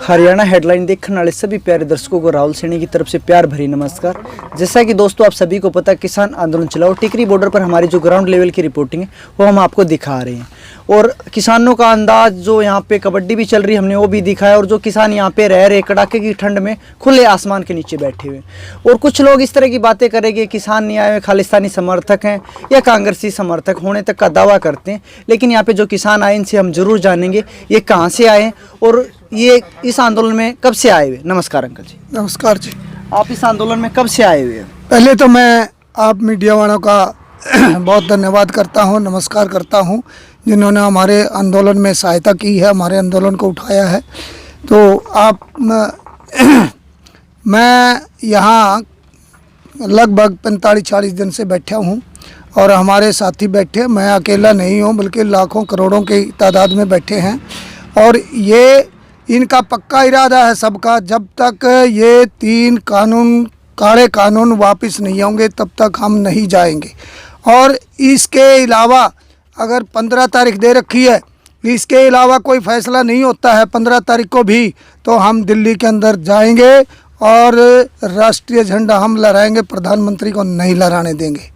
Haryana headline देखने वाले सभी प्यारे दर्शकों को राहुल सैनी की तरफ से प्यार भरी नमस्कार। जैसा कि दोस्तों आप सभी को पता है, किसान आंदोलन चलाओ टिकरी बॉर्डर पर हमारी जो ग्राउंड लेवल की रिपोर्टिंग है वो हम आपको दिखा रहे हैं। और किसानों का अंदाज जो यहाँ पे कबड्डी भी चल रही है हमने वो भी दिखाया। और जो किसान यहाँ पे रह रहे कड़ाके की ठंड में खुले आसमान के नीचे बैठे हुए, और कुछ लोग इस तरह की बातें करेंगे किसान नहीं आए हुए खालिस्तानी समर्थक हैं या कांग्रेसी समर्थक होने तक का दावा करते हैं। लेकिन यहाँ पे जो किसान आए इनसे हम जरूर जानेंगे ये कहाँ से आए और ये इस आंदोलन में कब से आए हुए। नमस्कार अंकल जी। नमस्कार जी। आप इस आंदोलन में कब से आए हुए हैं? पहले तो मैं आप मीडिया वालों का बहुत धन्यवाद करता हूं, नमस्कार करता हूं, जिन्होंने हमारे आंदोलन में सहायता की है, हमारे आंदोलन को उठाया है। तो आप मैं यहाँ लगभग 45-40 दिन से बैठा हूँ और हमारे साथी बैठे, मैं अकेला नहीं हूँ बल्कि लाखों करोड़ों की तादाद में बैठे हैं। और ये इनका पक्का इरादा है सबका, जब तक ये 3 कानून काले कानून वापस नहीं होंगे तब तक हम नहीं जाएंगे। और इसके अलावा अगर 15 तारीख दे रखी है, इसके अलावा कोई फैसला नहीं होता है 15 तारीख को भी, तो हम दिल्ली के अंदर जाएंगे और राष्ट्रीय झंडा हम लहराएंगे, प्रधानमंत्री को नहीं लहराने देंगे।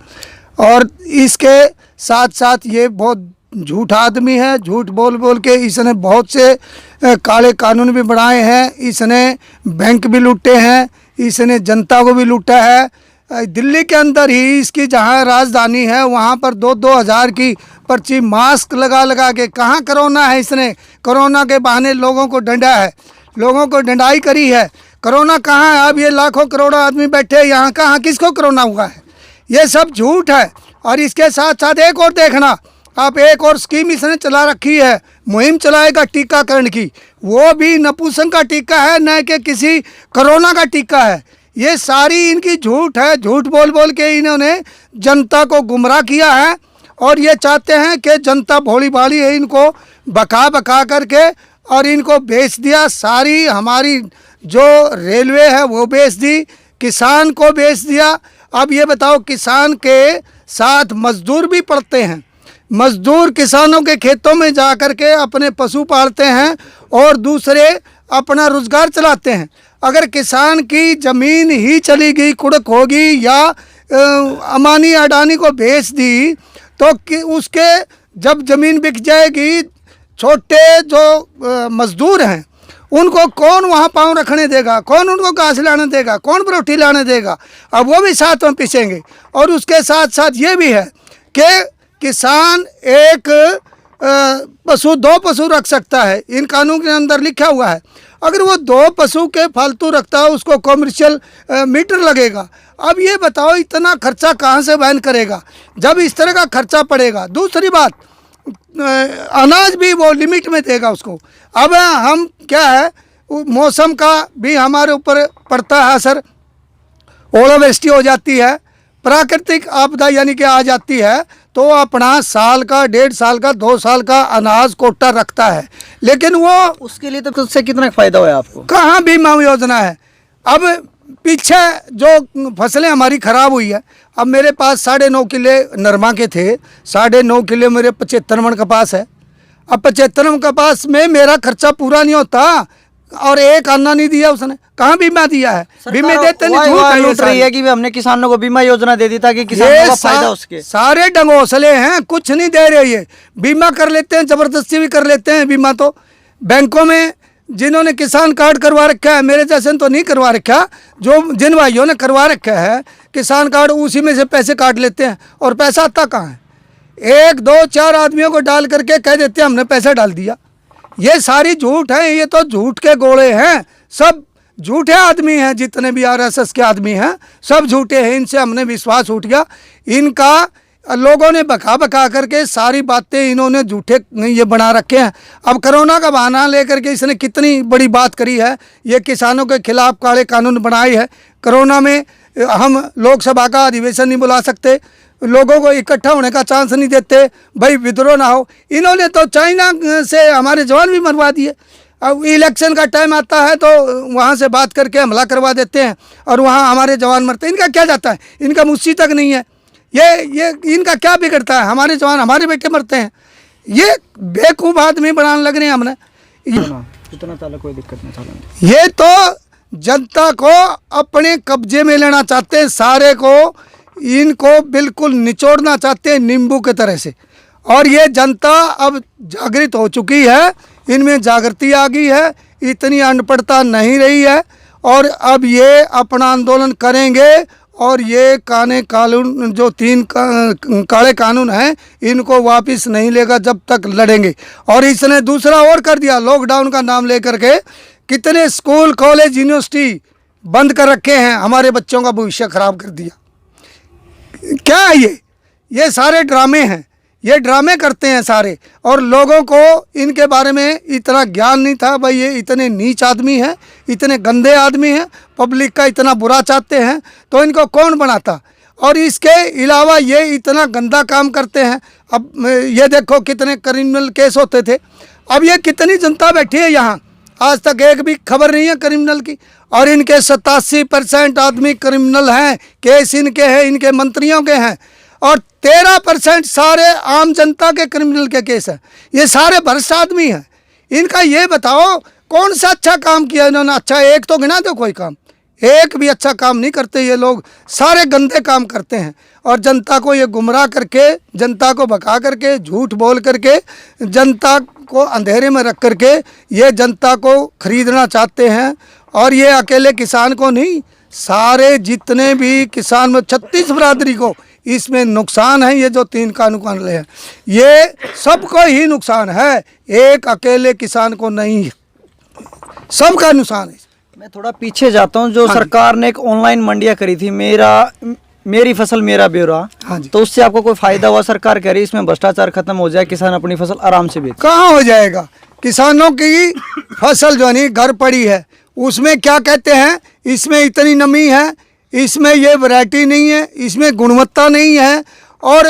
और इसके साथ साथ ये बहुत झूठा आदमी है, झूठ बोल बोल के इसने बहुत से काले कानून भी बनाए हैं, इसने बैंक भी लूटे हैं, इसने जनता को भी लूटा है। दिल्ली के अंदर ही इसकी जहां राजधानी है वहां पर 2-2 हज़ार की पर्ची मास्क लगा लगा के, कहाँ कोरोना है, इसने कोरोना के बहाने लोगों को डंडा है, लोगों को डंडाई करी है। कोरोना कहाँ है? अब ये लाखों करोड़ों आदमी बैठे यहाँ, कहाँ किसको कोरोना हुआ है? ये सब झूठ है। और इसके साथ साथ एक और देखना आप, एक और स्कीम इसने चला रखी है, मुहिम चलाएगा टीकाकरण की, वो भी नपुंसक का टीका है, न कि किसी कोरोना का टीका है। ये सारी इनकी झूठ है, झूठ बोल बोल के इन्होंने जनता को गुमराह किया है। और ये चाहते हैं कि जनता भोली भाली है, इनको बका बका करके और इनको बेच दिया। सारी हमारी जो रेलवे है वो बेच दी, किसान को बेच दिया। अब ये बताओ, किसान के साथ मजदूर भी पड़ते हैं, मजदूर किसानों के खेतों में जा कर के अपने पशु पालते हैं और दूसरे अपना रोजगार चलाते हैं। अगर किसान की ज़मीन ही चली गई, कुड़क होगी या अमानी अडानी को बेच दी, तो उसके जब ज़मीन बिक जाएगी, छोटे जो मजदूर हैं उनको कौन वहाँ पाँव रखने देगा, कौन उनको घास लाने देगा, कौन रोटी लाने देगा? अब वो भी साथ में पिसेंगे। और उसके साथ साथ ये भी है कि किसान एक पशु 2 पशु रख सकता है, इन कानून के अंदर लिखा हुआ है। अगर वो 2 पशु के फालतू रखता है उसको कमर्शियल मीटर लगेगा। अब ये बताओ इतना खर्चा कहाँ से वहन करेगा जब इस तरह का खर्चा पड़ेगा? दूसरी बात, अनाज भी वो लिमिट में देगा उसको। अब हम क्या है, मौसम का भी हमारे ऊपर पड़ता है असर, ओलावृष्टि हो जाती है, प्राकृतिक आपदा यानी कि आ जाती है, तो अपना साल का 1.5 साल का 2 साल का अनाज कोटा रखता है। लेकिन वो उसके लिए तो उससे कितना फ़ायदा हुआ आपको? कहाँ बीमा योजना है? अब पीछे जो फसलें हमारी ख़राब हुई है, अब मेरे पास 9.5 किले नरमा के थे, 9.5 किले मेरे 75 मन कपास है। अब 75 मन कपास में मेरा खर्चा पूरा नहीं होता और एक आना नहीं दिया उसने। कहाँ बीमा दिया है? बीमे देते नहीं, लूट रही है कि हमने किसानों को बीमा योजना दे दी ताकि किसानों का फायदा उसके। सारे डंगोसले हैं, कुछ नहीं दे रहे। ये बीमा कर लेते हैं, जबरदस्ती भी कर लेते हैं बीमा। तो बैंकों में जिन्होंने किसान कार्ड करवा रखा है, मेरे जैसे तो नहीं करवा रखा, जो जिन भाइयों ने करवा रखा है किसान कार्ड, उसी में से पैसे काट लेते हैं और पैसा आता कहाँ है? 1-2-4 आदमियों को डाल करके कह देते हैं हमने पैसा डाल दिया। ये सारी झूठ है, ये तो झूठ के गोले हैं, सब झूठे आदमी हैं। जितने भी आरएसएस के आदमी हैं सब झूठे हैं, इनसे हमने विश्वास उठ गया। इनका लोगों ने बका बका करके सारी बातें इन्होंने झूठे ये बना रखे हैं। अब कोरोना का बहाना लेकर के इसने कितनी बड़ी बात करी है, ये किसानों के खिलाफ काले कानून बनाए है। कोरोना में हम लोकसभा का अधिवेशन नहीं बुला सकते, लोगों को इकट्ठा होने का चांस नहीं देते, भाई विद्रोह ना हो। इन्होंने तो चाइना से हमारे जवान भी मरवा दिए। अब इलेक्शन का टाइम आता है तो वहाँ से बात करके हमला करवा देते हैं और वहाँ हमारे जवान मरते हैं। इनका क्या जाता है? इनका मुझसे तक नहीं है। ये इनका क्या बिगड़ता है? हमारे जवान, हमारे बेटे मरते हैं। ये बेवकूफ़ आदमी बनाने लग रहे हैं हमने। कितना ताला कोई दिक्कत नहीं था। ये तो जनता को अपने कब्जे में लेना चाहते हैं, सारे को इनको बिल्कुल निचोड़ना चाहते हैं नींबू के तरह से। और ये जनता अब जागृत हो चुकी है, इनमें जागृति आ गई है, इतनी अनपढ़ता नहीं रही है। और अब ये अपना आंदोलन करेंगे और ये कानून जो 3 काले कानून हैं इनको वापस नहीं लेगा जब तक लड़ेंगे। और इसने दूसरा और कर दिया, लॉकडाउन का नाम लेकर के कितने स्कूल कॉलेज यूनिवर्सिटी बंद कर रखे हैं, हमारे बच्चों का भविष्य खराब कर दिया। क्या है ये सारे ड्रामे हैं, ये ड्रामे करते हैं सारे। और लोगों को इनके बारे में इतना ज्ञान नहीं था, भाई ये इतने नीच आदमी हैं, इतने गंदे आदमी हैं, पब्लिक का इतना बुरा चाहते हैं, तो इनको कौन बनाता। और इसके अलावा ये इतना गंदा काम करते हैं। अब ये देखो कितने क्रिमिनल केस होते थे, अब ये कितनी जनता बैठी है यहाँ, आज तक एक भी खबर नहीं है क्रिमिनल की। और इनके 87% आदमी क्रिमिनल हैं, केस इनके हैं, इनके मंत्रियों के हैं। और 13% सारे आम जनता के क्रिमिनल के केस हैं। ये सारे भ्रष्ट आदमी हैं। इनका ये बताओ कौन सा अच्छा काम किया इन्होंने, अच्छा एक तो गिना दो कोई काम, एक भी अच्छा काम नहीं करते ये लोग, सारे गंदे काम करते हैं। और जनता को ये गुमराह करके, जनता को भगा करके, झूठ बोल करके, जनता को अंधेरे में रख करके ये जनता को खरीदना चाहते हैं। और ये अकेले किसान को नहीं, सारे जितने भी किसान में 36 बरादरी को इसमें नुकसान है। ये जो 3 कानून हैं ये सबको ही नुकसान है, एक अकेले किसान को नहीं, सबका नुकसान है। मैं थोड़ा पीछे जाता हूँ, जो हाँ सरकार ने एक ऑनलाइन मंडियाँ करी थी, मेरी फसल मेरा ब्यौरा, हाँ जी। तो उससे आपको कोई फायदा हुआ? सरकार कह रही है इसमें भ्रष्टाचार खत्म हो जाए, किसान अपनी फसल आराम से बेच। कहाँ हो जाएगा, किसानों की फसल जो नहीं घर पड़ी है, उसमें क्या कहते हैं, इसमें इतनी नमी है, इसमें ये वैरायटी नहीं है, इसमें गुणवत्ता नहीं है। और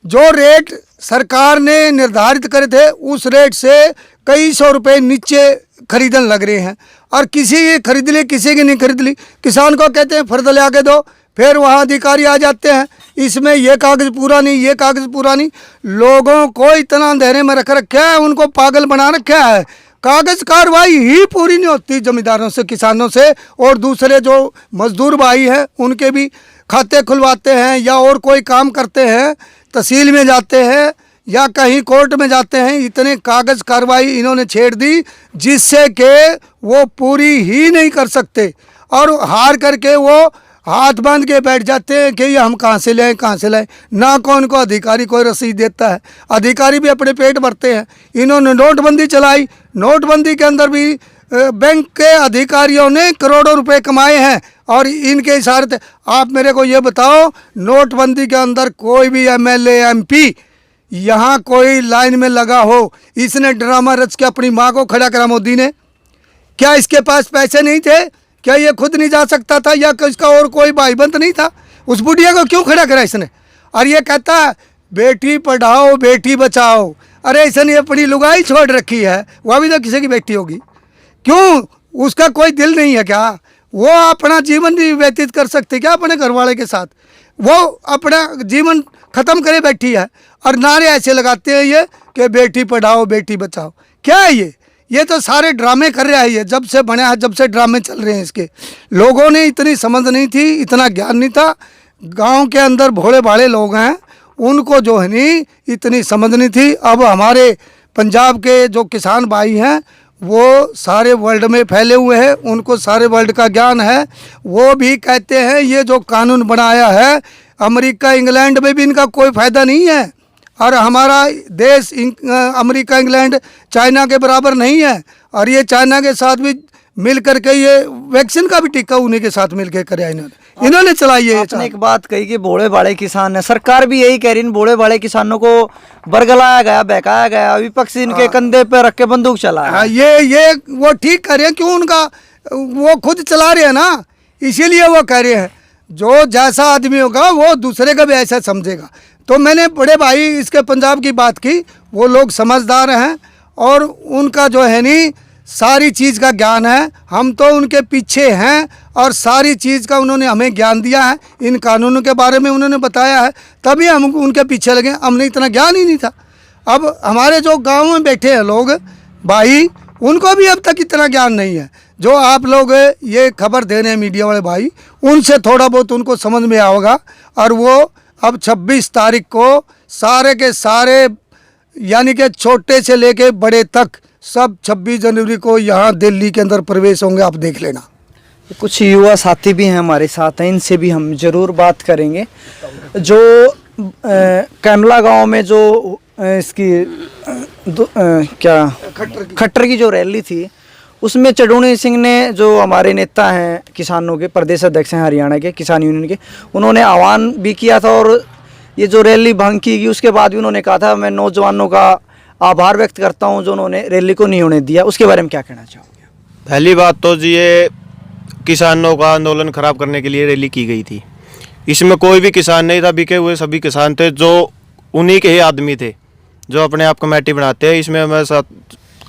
जो रेट सरकार ने निर्धारित करे थे उस रेट से कई सौ रुपए नीचे खरीदने लग रहे हैं। और किसी की खरीद ली, किसी की नहीं खरीद ली। किसान को कहते हैं फर्द ले आके दो, फिर वहाँ अधिकारी आ जाते हैं, इसमें ये कागज़ पूरा नहीं, ये कागज़ पूरा नहीं। लोगों को इतना अंधेरे में रख रखा है, उनको पागल बना रखा है। कागज़ कार्रवाई ही पूरी नहीं होती जमींदारों से, किसानों से। और दूसरे जो मजदूर भाई हैं उनके भी खाते खुलवाते हैं या और कोई काम करते हैं, तहसील में जाते हैं या कहीं कोर्ट में जाते हैं। इतने कागज़ कार्रवाई इन्होंने छेड़ दी जिससे कि वो पूरी ही नहीं कर सकते। और हार करके वो हाथ बांध के बैठ जाते हैं कि ये हम कहाँ से लाएं, कहाँ से लाएं। ना कौन को अधिकारी कोई रसीद देता है, अधिकारी भी अपने पेट भरते हैं। इन्होंने नोटबंदी चलाई, नोटबंदी के अंदर भी बैंक के अधिकारियों ने करोड़ों रुपए कमाए हैं। और इनके इशारे थे। आप मेरे को ये बताओ, नोटबंदी के अंदर कोई भी MLA MP यहाँ कोई लाइन में लगा हो, इसने ड्रामा रच के अपनी माँ को खड़ा करा मोदी ने? क्या इसके पास पैसे नहीं थे? क्या ये खुद नहीं जा सकता था? या इसका और कोई भाईबंद नहीं था? उस बुढ़िया को क्यों खड़ा करा इसने? और ये कहता है बेटी पढ़ाओ बेटी बचाओ। अरे इसने अपनी लुगाई छोड़ रखी है, वह भी तो किसी की बेटी होगी। क्यों उसका कोई दिल नहीं है क्या? वो अपना जीवन भी व्यतीत कर सकती क्या अपने घरवाले के साथ? वो अपना जीवन ख़त्म करे बैठी है और नारे ऐसे लगाते हैं ये कि बेटी पढ़ाओ बेटी बचाओ। क्या है ये तो सारे ड्रामे कर रहा है। ये जब से बना है, जब से ड्रामे चल रहे हैं इसके। लोगों ने इतनी समझ नहीं थी, इतना ज्ञान नहीं था। गांव के अंदर भोले भाले लोग हैं, उनको जो है नहीं इतनी समझ नहीं थी। अब हमारे पंजाब के जो किसान भाई हैं वो सारे वर्ल्ड में फैले हुए हैं, उनको सारे वर्ल्ड का ज्ञान है। वो भी कहते हैं ये जो कानून बनाया है अमेरिका इंग्लैंड में भी इनका कोई फ़ायदा नहीं है। और हमारा देश अमेरिका इंग्लैंड चाइना के बराबर नहीं है। और ये चाइना के साथ भी मिल करके ये वैक्सीन का भी टीका उन्हीं के साथ मिल के कराया इन्होंने चलाई है। आपने एक बात कही कि भोले भाले किसान है, सरकार भी यही कह रही है, भोले भाले किसानों को बरगलाया गया, बहकाया गया, विपक्ष इनके कंधे पे रख के बंदूक चला है। ये वो ठीक कर रहे हैं, क्यों उनका वो खुद चला रहे हैं ना, इसीलिए वो कह रहे हैं जो जैसा आदमी होगा वो दूसरे का भी ऐसा समझेगा। तो मैंने बड़े भाई इसके पंजाब की बात की, वो लोग समझदार हैं और उनका जो है नी सारी चीज़ का ज्ञान है। हम तो उनके पीछे हैं और सारी चीज़ का उन्होंने हमें ज्ञान दिया है, इन कानूनों के बारे में उन्होंने बताया है, तभी हम उनके पीछे लगे। हमने इतना ज्ञान ही नहीं था। अब हमारे जो गांव में बैठे हैं लोग भाई, उनको भी अब तक इतना ज्ञान नहीं है। जो आप लोग ये खबर दे रहे हैं मीडिया वाले भाई, उनसे थोड़ा बहुत उनको समझ में आएगा। और वो अब 26 तारीख को सारे के सारे यानी कि छोटे से लेके बड़े तक सब 26 जनवरी को यहाँ दिल्ली के अंदर प्रवेश होंगे, आप देख लेना। कुछ युवा साथी भी हैं हमारे साथ हैं, इनसे भी हम जरूर बात करेंगे। जो कैमला गांव में जो इसकी क्या खट्टर की जो रैली थी, उसमें चडूणी सिंह ने, जो हमारे नेता हैं किसानों के प्रदेश अध्यक्ष हैं हरियाणा के किसान यूनियन के, उन्होंने आह्वान भी किया था। और ये जो रैली भंग की गई उसके बाद भी उन्होंने कहा था मैं नौजवानों का आभार व्यक्त करता हूं जो उन्होंने रैली को नहीं होने दिया। उसके बारे में क्या कहना चाहोगे? पहली बात तो जी ये किसानों का आंदोलन खराब करने के लिए रैली की गई थी। इसमें कोई भी किसान नहीं था, बिके हुए सभी किसान थे, जो उन्हीं के ही आदमी थे जो अपने आप कमेटी बनाते हैं। इसमें मैं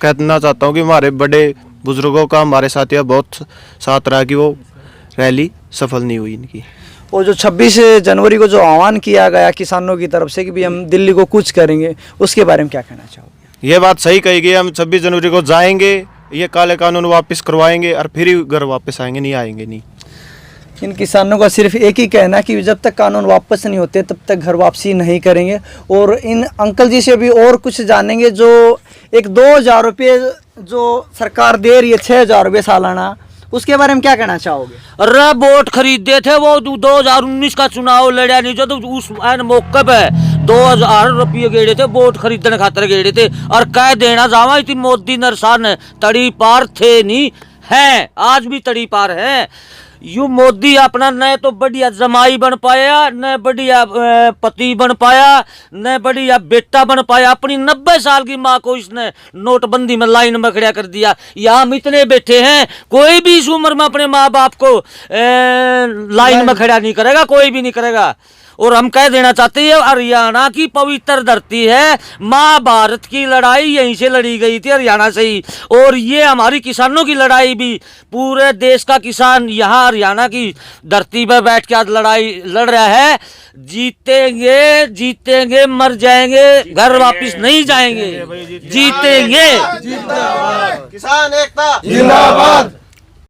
कहना चाहता हूँ कि हमारे बड़े बुजुर्गों का, हमारे साथियों बहुत साथ रहा कि वो रैली सफल नहीं हुई इनकी। और जो 26 जनवरी को जो आह्वान किया गया किसानों की तरफ से कि भी हम दिल्ली को कूच करेंगे, उसके बारे में क्या कहना चाहोगे? ये बात सही कही गई, हम 26 जनवरी को जाएंगे, ये काले कानून वापस करवाएंगे और फिर ही घर वापस आएंगे, नहीं आएंगे नहीं। इन किसानों का सिर्फ एक ही कहना है कि जब तक कानून वापस नहीं होते तब तक घर वापसी नहीं करेंगे। और इन अंकल जी से भी और कुछ जानेंगे, जो एक 2,000 रुपये जो सरकार दे रही है, 6,000 रुपये सालाना, उसके बारे में क्या कहना चाहोगे? अरे वोट खरीदे थे वो 2019 का चुनाव लड़ा नहीं जो, तो उस मौके पे 2,000 रुपये गेड़े थे, वोट खरीदने खातर गेड़े थे। और कह देना जावा इतनी मोदी नरसान तड़ी पार थे नहीं है, आज भी तड़ी पार है। यू मोदी अपना न तो बढ़िया जमाई बन पाया, न बढ़िया पति बन पाया, न बढ़िया बेटा बन पाया। अपनी 90 साल की माँ को इसने नोटबंदी में लाइन में खड़ा कर दिया। यहाँ हम इतने बैठे हैं, कोई भी इस उम्र में अपने माँ बाप को लाइन में खड़ा नहीं करेगा, कोई भी नहीं करेगा। और हम कह देना चाहते हैं हरियाणा की पवित्र धरती है, महाभारत की लड़ाई यहीं से लड़ी गई थी, हरियाणा से ही। और ये हमारी किसानों की लड़ाई भी, पूरे देश का किसान यहाँ हरियाणा की धरती पर बैठ के आज लड़ाई लड़ रहा है। जीतेंगे जीतेंगे, मर जाएंगे, घर वापस नहीं जाएंगे, जीतेंगे। किसान एकता जिंदाबाद।